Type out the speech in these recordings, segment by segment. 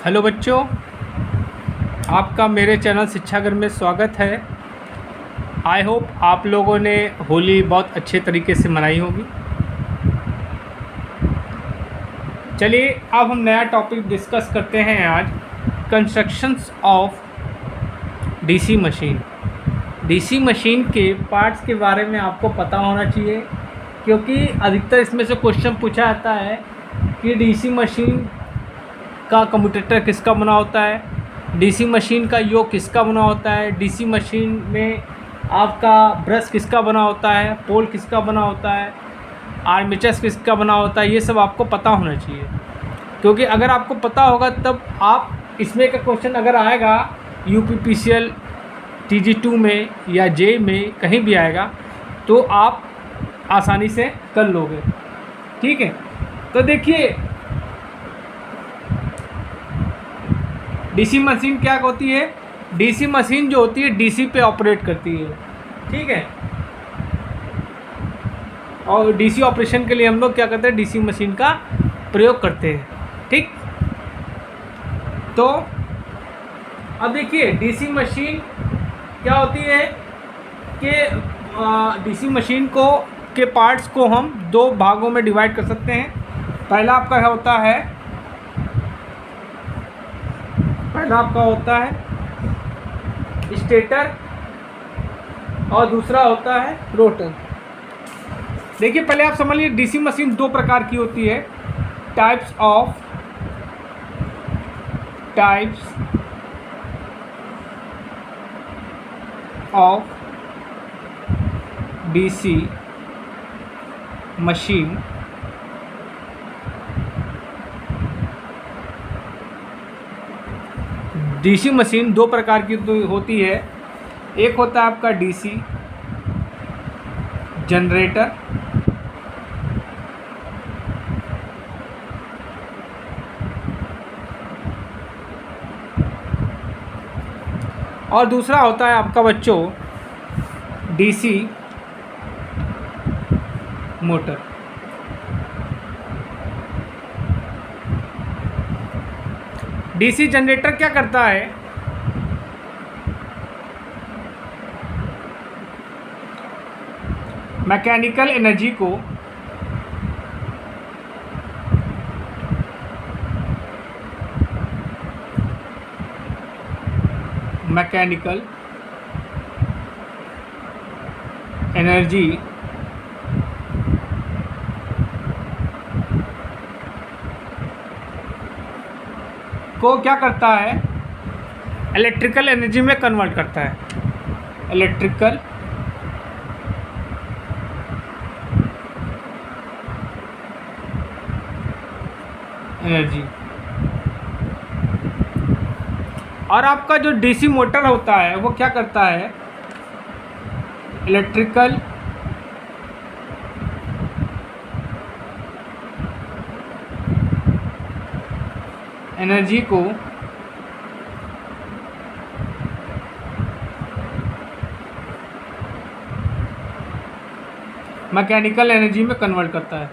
Hello बच्चों, आपका मेरे चैनल शिक्षागर में स्वागत है। आई होप आप लोगों ने होली बहुत अच्छे तरीके से मनाई होगी। चलिए अब हम नया टॉपिक डिस्कस करते हैं आज, constructions of DC machine. DC machine के पार्ट्स के बारे में आपको पता होना चाहिए, क्योंकि अधिकतर इसमें से क्वेश्चन पूछा जाता है कि डीसी मशीन का कम्यूटेटर किसका बना होता है, डीसी मशीन का योग किसका बना होता है, डीसी मशीन में आपका ब्रश किसका बना होता है, पोल किसका बना होता है, आर्मेचर किसका बना होता है। ये सब आपको पता होना चाहिए, क्योंकि अगर आपको पता होगा तब आप इसमें का क्वेश्चन अगर आएगा यूपीपीसीएल TG2 में या जे में कहीं भी आएगा तो आप आसानी से कर लोगे। ठीक है, तो देखिए डीसी मशीन क्या होती है। डीसी मशीन जो होती है डीसी पे ऑपरेट करती है। ठीक है, और डीसी ऑपरेशन के लिए हम लोग क्या करते हैं, डीसी मशीन का प्रयोग करते हैं। ठीक, तो अब देखिए डीसी मशीन क्या होती है कि डीसी मशीन को के पार्ट्स को हम दो भागों में डिवाइड कर सकते हैं। पहला आपका होता है स्टेटर और दूसरा होता है रोटर। देखिए पहले आप समझ लीजिए डीसी मशीन दो प्रकार की होती है। Types of DC machine. DC machine दो प्रकार की होती है। एक होता है आपका डीसी जनरेटर, और दूसरा होता है आपका बच्चों डीसी मोटर। डीसी जनरेटर क्या करता है, मैकेनिकल एनर्जी को क्या करता है, इलेक्ट्रिकल एनर्जी में कन्वर्ट करता है। Electrical energy. और आपका जो डीसी मोटर होता है वो क्या करता है, इलेक्ट्रिकल एनर्जी को मैकेनिकल एनर्जी में कन्वर्ट करता है।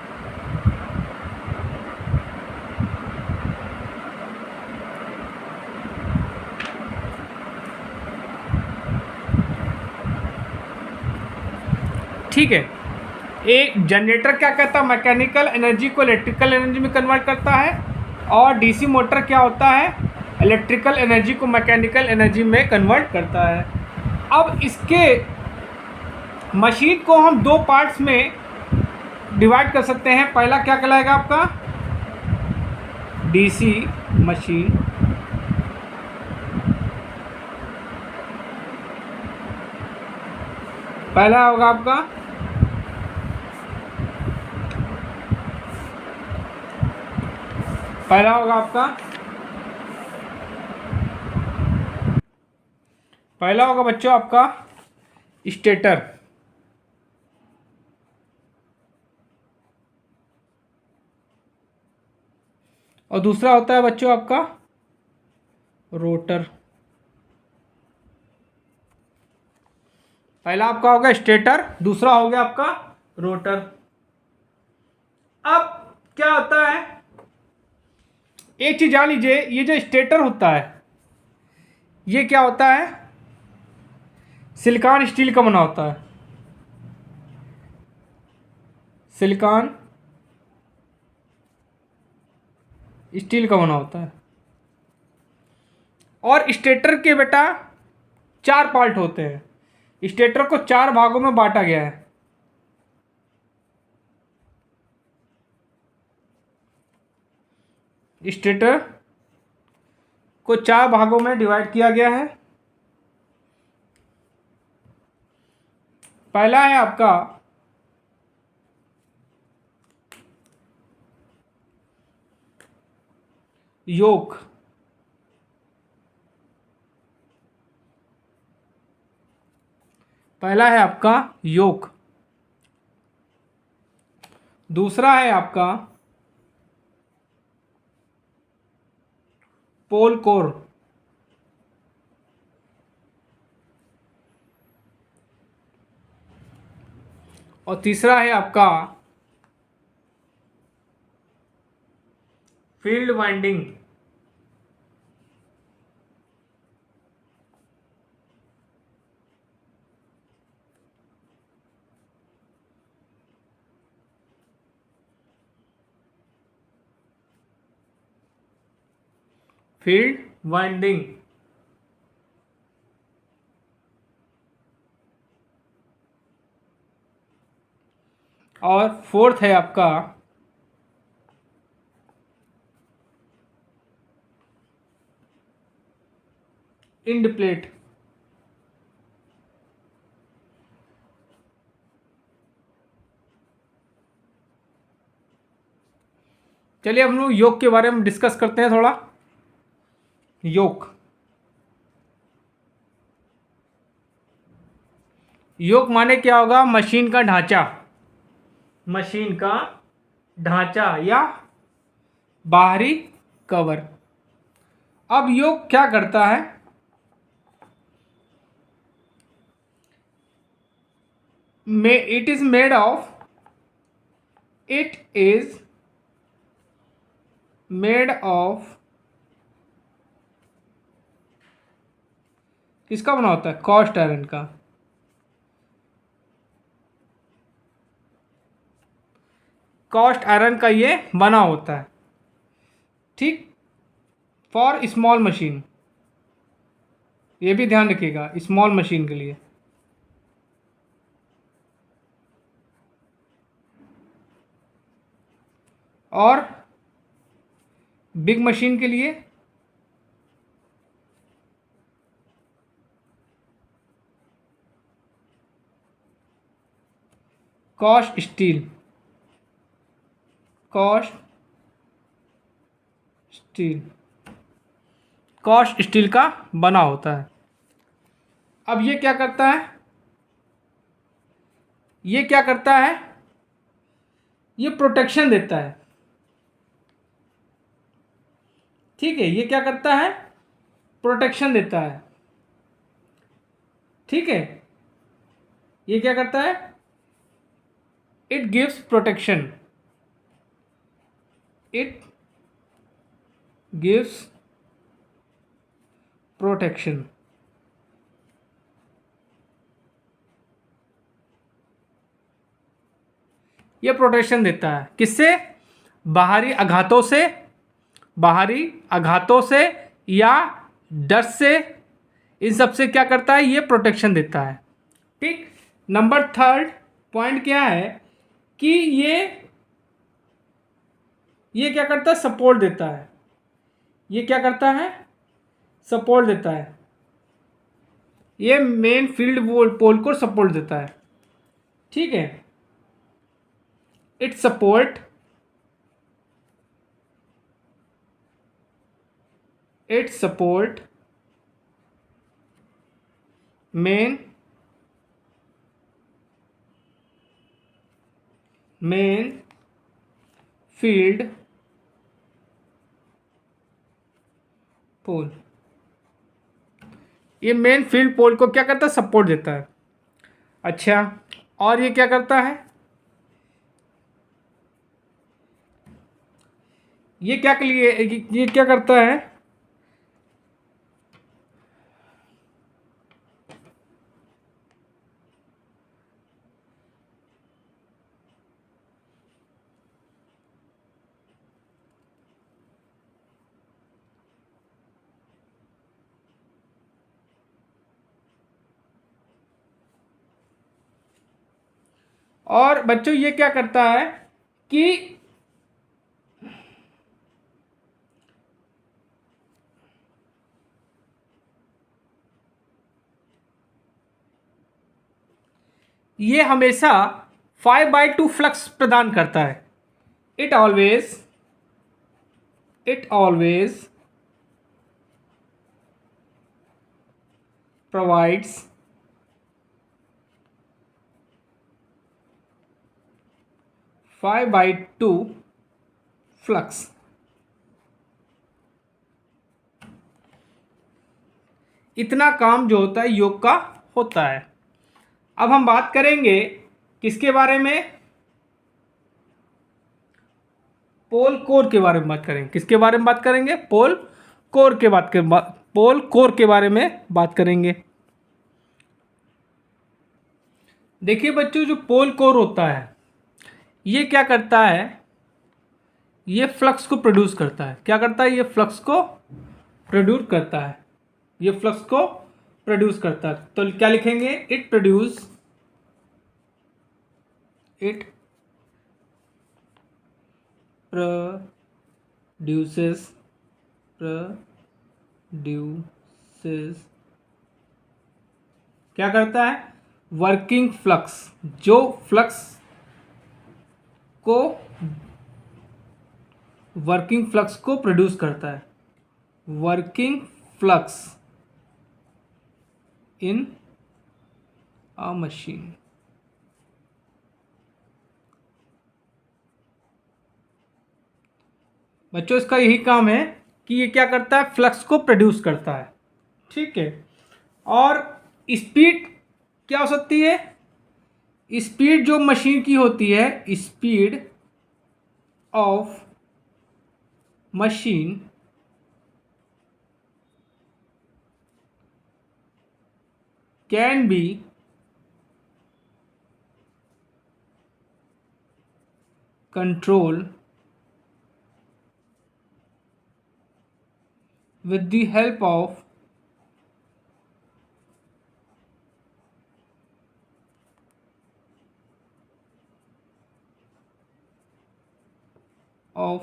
ठीक है, एक जनरेटर क्या करता है, मैकेनिकल एनर्जी को इलेक्ट्रिकल एनर्जी में कन्वर्ट करता है, और डीसी मोटर क्या होता है, इलेक्ट्रिकल एनर्जी को मैकेनिकल एनर्जी में कन्वर्ट करता है। अब इसके मशीन को हम दो पार्ट्स में डिवाइड कर सकते हैं। पहला क्या कहलाएगा आपका डीसी मशीन, पहला होगा आपका पहला होगा बच्चों आपका स्टेटर, और दूसरा होता है बच्चों आपका रोटर। पहला आपका होगा स्टेटर, दूसरा हो गया आपका रोटर। अब क्या होता है एक चीज़ जान लीजिए, ये जो स्टेटर होता है ये क्या होता है, सिलिकॉन स्टील का बना होता है, सिलिकॉन स्टील का बना होता है। और स्टेटर के बेटा 4 पार्ट होते हैं, स्टेटर को 4 भागों में बांटा गया है। स्टेटर को 4 भागों में डिवाइड किया गया है। पहला है आपका योक, पहला है आपका योक। दूसरा है आपका पोल कोर, और तीसरा है आपका फील्ड वाइंडिंग। Field winding. और फोर्थ है आपका इंड प्लेट। चलिए हम लोग योग के बारे में डिस्कस करते हैं थोड़ा। योग, योग माने क्या होगा, मशीन का ढांचा, मशीन का ढांचा या बाहरी कवर। अब योग क्या करता है, it is made of, it is made of, किसका बना होता है, कास्ट आयरन का। कास्ट आयरन का ये बना होता है, ठीक, फॉर स्मॉल मशीन। ये भी ध्यान रखिएगा, स्मॉल मशीन के लिए। और बिग मशीन के लिए cast steel, cast steel, cast steel का बना होता है। अब ये क्या करता है, ये क्या करता है, ये प्रोटेक्शन देता है, ठीक है, ये क्या करता है, प्रोटेक्शन देता है, ठीक है, ये क्या करता है, it gives protection, it gives protection. ये प्रोटेक्शन देता है किससे, बाहरी आघातों से, बाहरी आघातों से या डस्ट से, इन सब से क्या करता है, ये प्रोटेक्शन देता है, ठीक। नंबर 3 पॉइंट क्या है कि ये क्या करता है, सपोर्ट देता है, ये क्या करता है, सपोर्ट देता है, ये मेन फील्ड पोल को सपोर्ट देता है, ठीक है। It support, it support main field pole. ये मेन फील्ड पोल को क्या करता है, सपोर्ट देता है। अच्छा, और ये क्या करता है, ये क्या के लिए, ये क्या करता है, और बच्चों ये क्या करता है कि ये हमेशा 5/2 फ्लक्स प्रदान करता है। It always provides 5/2 flux. इतना काम जो होता है योग का होता है। अब हम बात करेंगे किसके बारे में, पोल कोर के बारे में बात करेंगे। किसके बारे में बात करेंगे, पोल कोर के बारे में बात करेंगे। देखिए बच्चों, जो पोल कोर होता है ये क्या करता है, ये फ्लक्स को प्रोड्यूस करता है। क्या करता है, ये फ्लक्स को प्रोड्यूस करता है। ये फ्लक्स को प्रोड्यूस करता है। तो क्या लिखेंगे, इट प्रोड्यूसेस क्या करता है, वर्किंग फ्लक्स, जो फ्लक्स को प्रोड्यूस करता है। Working flux in a machine. बच्चों इसका यही काम है कि ये क्या करता है, फ्लक्स को प्रोड्यूस करता है। ठीक है। और स्पीड क्या हो सकती है, स्पीड जो मशीन की होती है, speed of machine can be control with the help of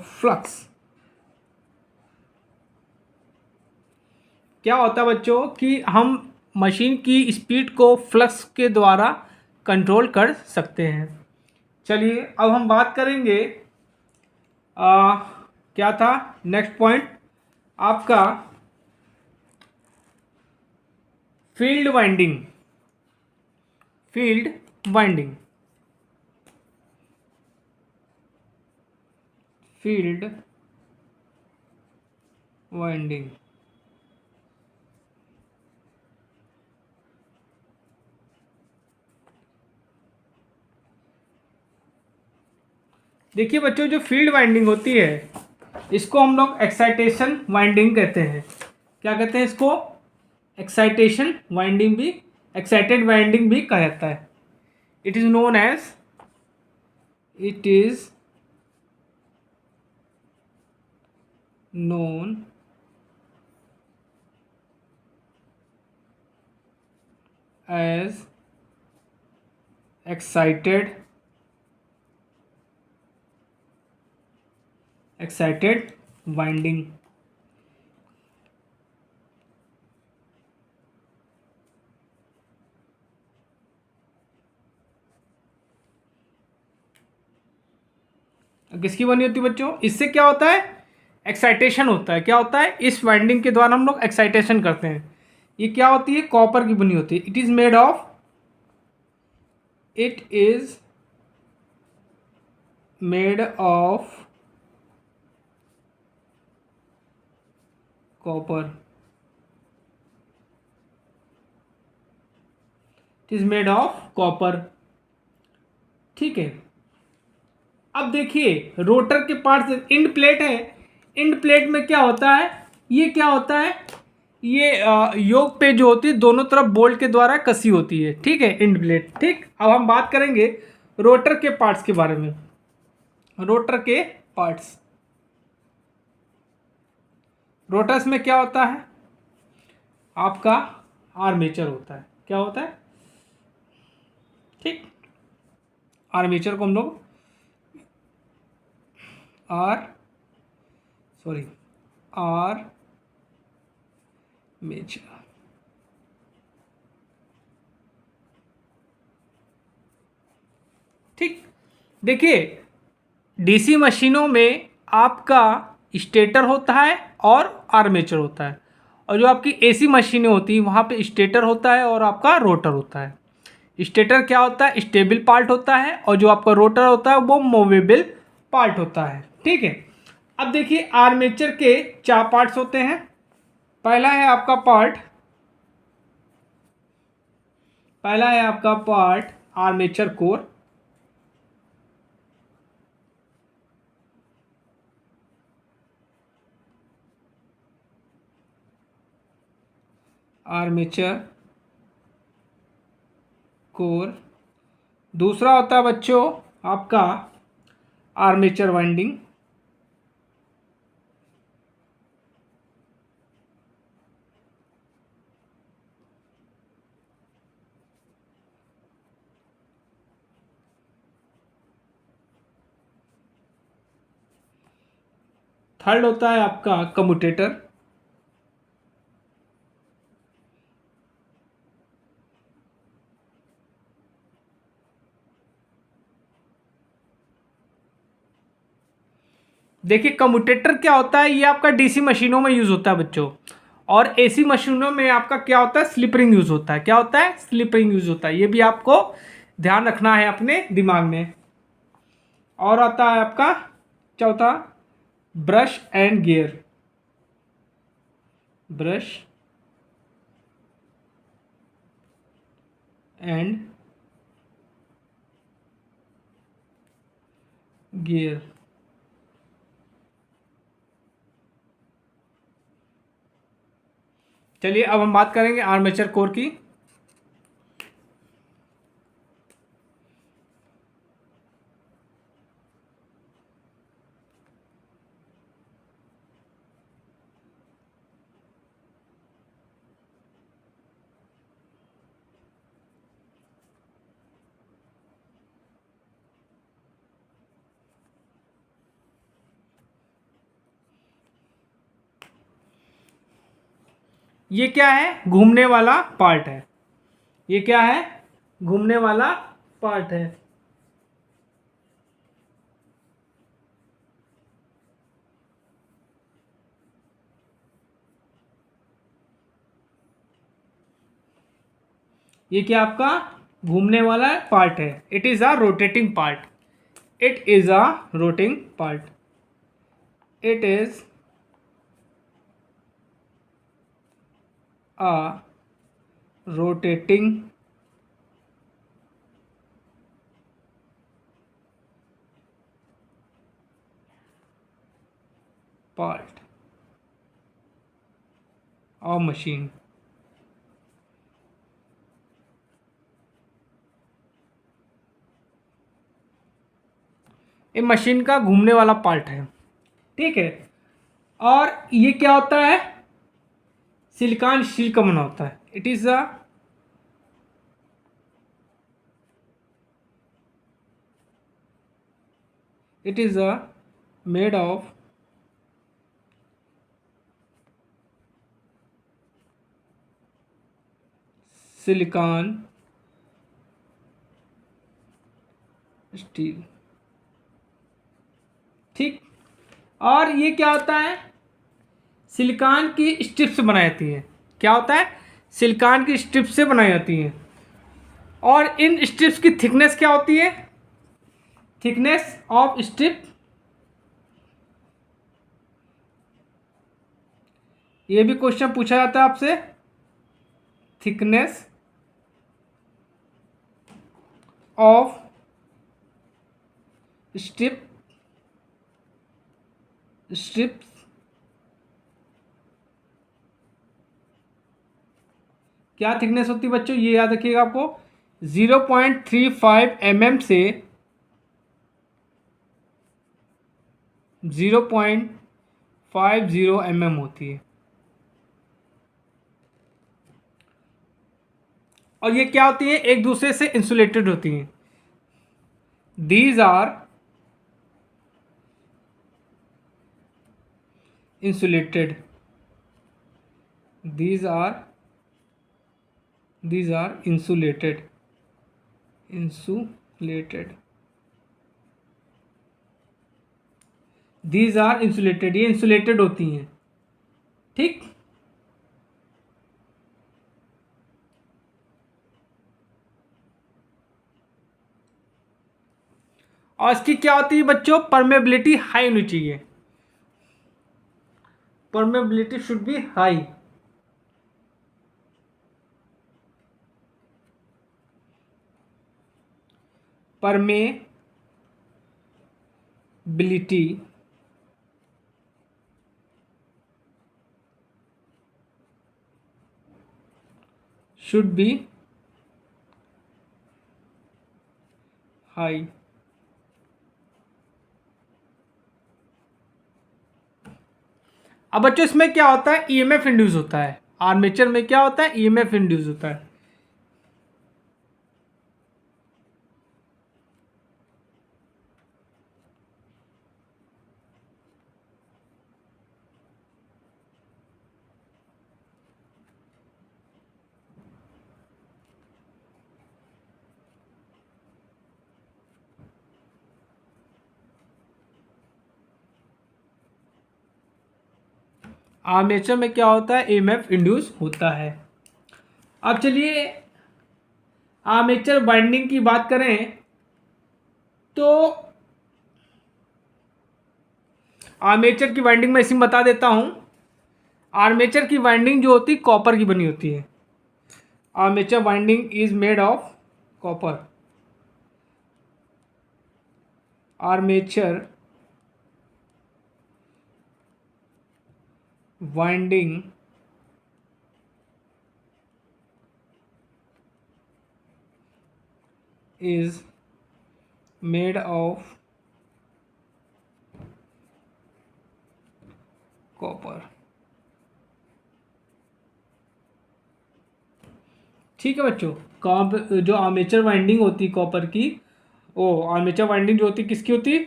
flux। क्या होता है बच्चों कि हम मशीन की स्पीड को फ्लक्स के द्वारा कंट्रोल कर सकते हैं। चलिए अब हम बात करेंगे क्या था नेक्स्ट पॉइंट आपका, फील्ड वाइंडिंग। फील्ड वाइंडिंग देखिए बच्चों, जो फील्ड वाइंडिंग होती है इसको हम लोग एक्साइटेशन वाइंडिंग कहते हैं। क्या कहते हैं इसको, एक्साइटेड वाइंडिंग भी कहा जाता है। It is known as excited winding. किसकी बनी होती है बच्चों, इससे क्या होता है, एक्साइटेशन होता है। क्या होता है, इस वाइंडिंग के द्वारा हम लोग एक्साइटेशन करते हैं। ये क्या होती है, कॉपर की बनी होती है। It is made of copper. It is made of copper. ठीक है। अब देखिए रोटर के पार्ट्स, इंड प्लेट है, इंड प्लेट में क्या होता है, ये क्या होता है, ये योक पे जो होती है दोनों तरफ बोल्ट के द्वारा कसी होती है, ठीक है, इंड प्लेट। ठीक, अब हम बात करेंगे रोटर के पार्ट्स के बारे में। रोटर के पार्ट्स, रोटर्स में क्या होता है, आपका आर्मेचर होता है। क्या होता है, ठीक, आर्मेचर को हम लोग आर्मेचर, ठीक। देखिए डीसी मशीनों में आपका स्टेटर होता है और आर्मेचर होता है, और जो आपकी एसी मशीनें होती हैं वहाँ पे स्टेटर होता है और आपका रोटर होता है। स्टेटर क्या होता है, स्टेबल पार्ट होता है, और जो आपका रोटर होता है वो मूवेबल पार्ट होता है, ठीक है। अब देखिए आर्मेचर के 4 पार्ट्स होते हैं। पहला है आपका part armature core. Armature core. दूसरा होता है बच्चों आपका आर्मेचर वाइंडिंग। थर्ड होता है आपका कम्यूटेटर। देखिए कम्यूटेटर क्या होता है, ये आपका डीसी मशीनों में यूज होता है बच्चों, और एसी मशीनों में आपका क्या होता है, स्लिप रिंग यूज होता है। क्या होता है, स्लिप रिंग यूज होता है, ये भी आपको ध्यान रखना है अपने दिमाग में। और आता है आपका चौथा brush and gear. Brush and gear. चलिए अब हम बात करेंगे आर्मेचर कोर की। ये क्या है, घूमने वाला पार्ट है। ये क्या है, घूमने वाला पार्ट है। ये क्या आपका घूमने वाला पार्ट है। It is a rotating part. It is a rotating part. It is a rotating part of machine. ये मशीन का घूमने वाला पार्ट है, ठीक है। और ये क्या होता है, सिलिकॉन स्टील का बना होता है। It is a it is made of silicon steel, ठीक। और ये क्या होता है, सिलिकॉन की स्ट्रिप से बनाई जाती है। क्या होता है, सिलिकॉन की स्ट्रिप से बनाई जाती है। और इन स्ट्रिप्स की थिकनेस क्या होती है, थिकनेस ऑफ स्ट्रिप, ये भी क्वेश्चन पूछा जाता है आपसे। थिकनेस ऑफ स्ट्रिप, स्ट्रिप्स क्या थिकनेस होती है बच्चों, ये याद रखिएगा आपको, 0.35 mm से 0.50 mm होती है। और ये क्या होती है, एक दूसरे से इंसुलेटेड होती हैं। These are insulated, these are insulated, these are insulated, ये insulated होती हैं, ठीक। और इसकी क्या होती है बच्चों, परमेबिलिटी हाई होनी चाहिए, permeability should be high. Permeability should be high. अब बच्चों इसमें क्या होता है, ईएमएफ इंड्यूस होता है, आर्मेचर में क्या होता है, ईएमएफ इंड्यूस होता है। आर्मेचर में क्या होता है, ईएमएफ इंड्यूस होता है। अब चलिए आर्मेचर वाइंडिंग की बात करें तो आर्मेचर की वाइंडिंग में इसी में बता देता हूं। आर्मेचर की वाइंडिंग जो होती है कॉपर की बनी होती है। Armature winding is made of copper. Armature winding is made of copper। ठीक है बच्चों, जो आर्मेचर वाइंडिंग होती है कॉपर की, वो आर्मेचर वाइंडिंग जो होती है किसकी होती है,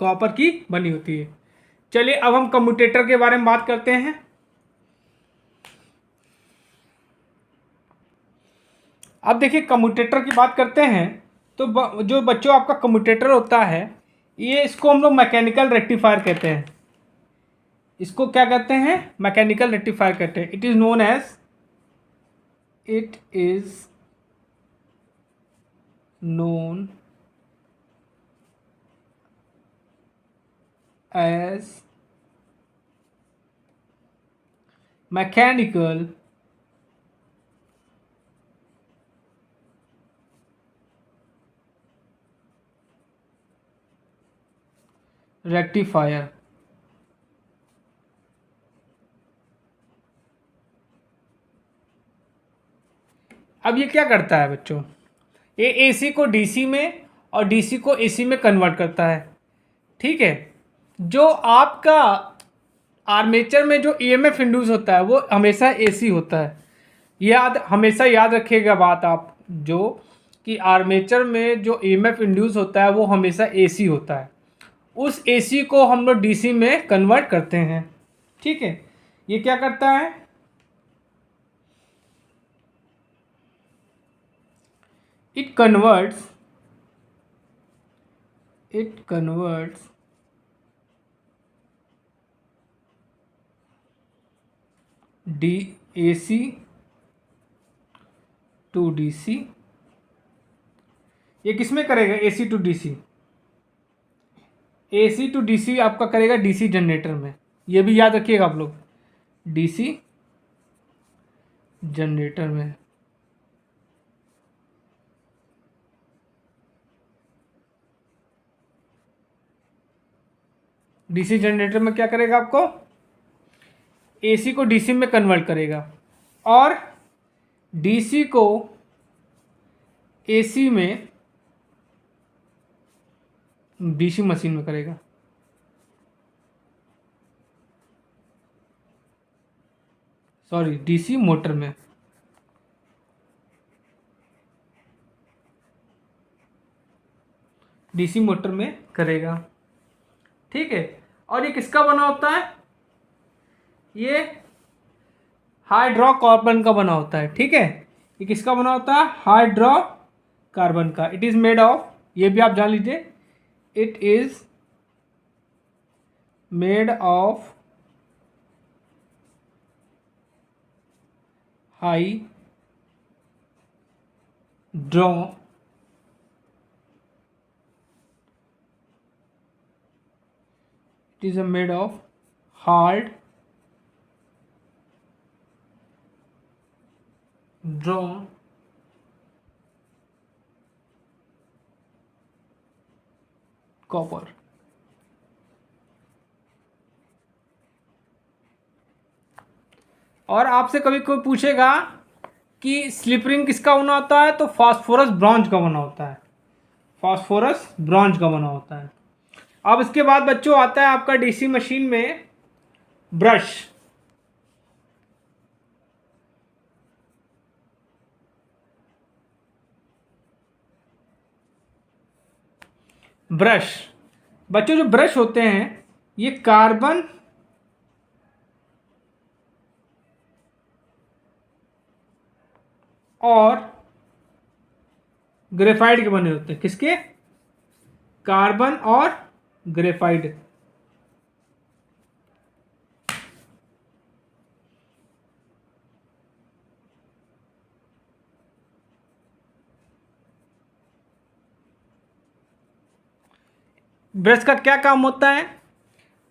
कॉपर की बनी होती है। चलिए अब हम कम्यूटेटर के बारे में बात करते हैं। अब देखिए कम्यूटेटर की बात करते हैं तो जो बच्चों आपका कम्यूटेटर होता है, ये इसको हम लोग मैकेनिकल रेक्टिफायर कहते हैं। इसको क्या कहते हैं, मैकेनिकल रेक्टिफायर कहते हैं। It is known as mechanical rectifier. अब ये क्या करता है बच्चों, ये एसी को डीसी में और डीसी को एसी में कन्वर्ट करता है। ठीक है, जो आपका आर्मेचर में जो ईएमएफ इंड्यूस होता है वो हमेशा एसी होता है। हमेशा याद रखिएगा बात आप, जो कि आर्मेचर में जो ईएमएफ इंड्यूस होता है वो हमेशा एसी होता है। उस एसी को हम लोग डीसी में कन्वर्ट करते हैं। ठीक है, ये क्या करता है, it converts AC to DC। ये किसमें करेगा, AC to DC, AC to DC आपका करेगा DC जनरेटर में। ये भी याद रखिएगा आप लोग, DC जनरेटर में। डीसी जनरेटर में क्या करेगा, आपको एसी को डीसी में कन्वर्ट करेगा। और डीसी को एसी में, डीसी मशीन में करेगा। सॉरी, डीसी मोटर में। डीसी मोटर में करेगा, ठीक है। और ये किसका बना होता है? ये हाइड्रोकार्बन का बना होता है, ठीक है। ये किसका बना होता है? हाइड्रोकार्बन का। इट इज मेड ऑफ, ये भी आप जान लीजिए, it is made of it is made of hard drawn copper। और आपसे कभी कोई पूछेगा कि स्लिप रिंग किसका बना होता है, तो फास्फोरस ब्रॉन्ज का बना होता है। फास्फोरस ब्रॉन्ज का बना होता है। अब इसके बाद बच्चों आता है आपका डीसी मशीन में ब्रश। ब्रश बच्चों, जो ब्रश होते हैं ये कार्बन और ग्रेफाइट के बने होते हैं। किसके? कार्बन और ग्रेफाइट। ब्रश का क्या काम होता है?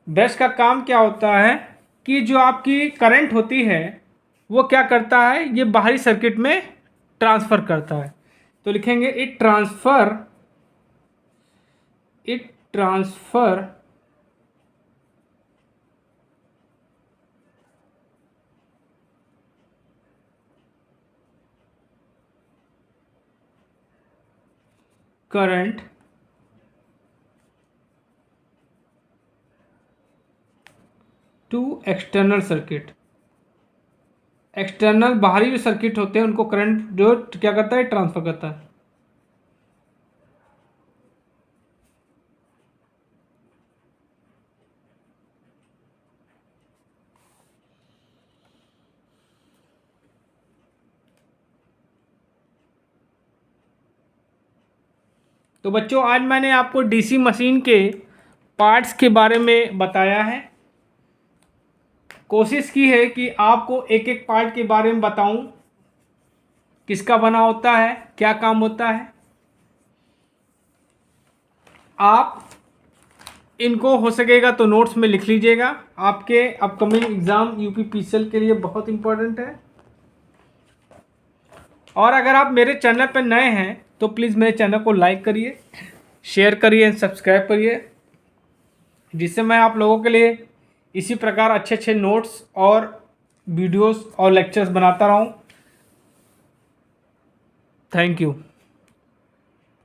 ब्रश का काम क्या होता है कि जो आपकी करंट होती है वो क्या करता है, ये बाहरी सर्किट में ट्रांसफ़र करता है। तो लिखेंगे it transfer current to external circuit. External बाहरी जो सर्किट होते हैं उनको करंट जो क्या करता है, ट्रांसफर करता है। तो बच्चों आज मैंने आपको डीसी मशीन के पार्ट्स के बारे में बताया है। कोशिश की है कि आपको एक एक पार्ट के बारे में बताऊं, किसका बना होता है, क्या काम होता है। आप इनको हो सकेगा तो नोट्स में लिख लीजिएगा, आपके अपकमिंग एग्ज़ाम यूपीपीसीएल के लिए बहुत इम्पोर्टेंट है। और अगर आप मेरे चैनल पर नए हैं तो प्लीज़ मेरे चैनल को लाइक करिए, शेयर करिए, सब्सक्राइब करिए, जिससे मैं आप लोगों के लिए इसी प्रकार अच्छे अच्छे नोट्स और वीडियोस और लेक्चर्स बनाता रहूं। Thank you.